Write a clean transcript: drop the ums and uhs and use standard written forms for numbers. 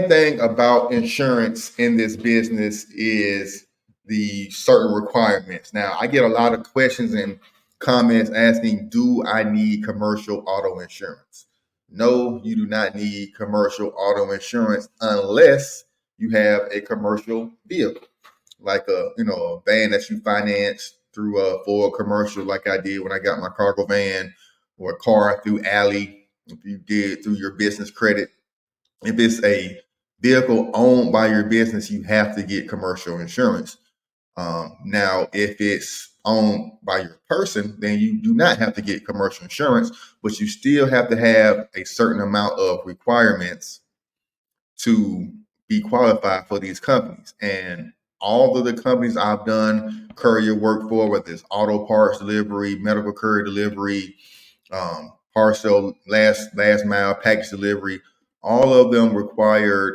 thing about insurance in this business is the certain requirements. Now, I get a lot of questions and comments asking, do I need commercial auto insurance? No, you do not need commercial auto insurance unless you have a commercial vehicle, like a van that you finance through for a commercial, like I did when I got my cargo van, or a car through Alley, if you did through your business credit. If it's a vehicle owned by your business, you have to get commercial insurance. Now, if it's owned by your person, then you do not have to get commercial insurance, but you still have to have a certain amount of requirements to be qualified for these companies. And all of the companies I've done courier work for, whether it's auto parts delivery, medical courier delivery, parcel last mile package delivery, all of them required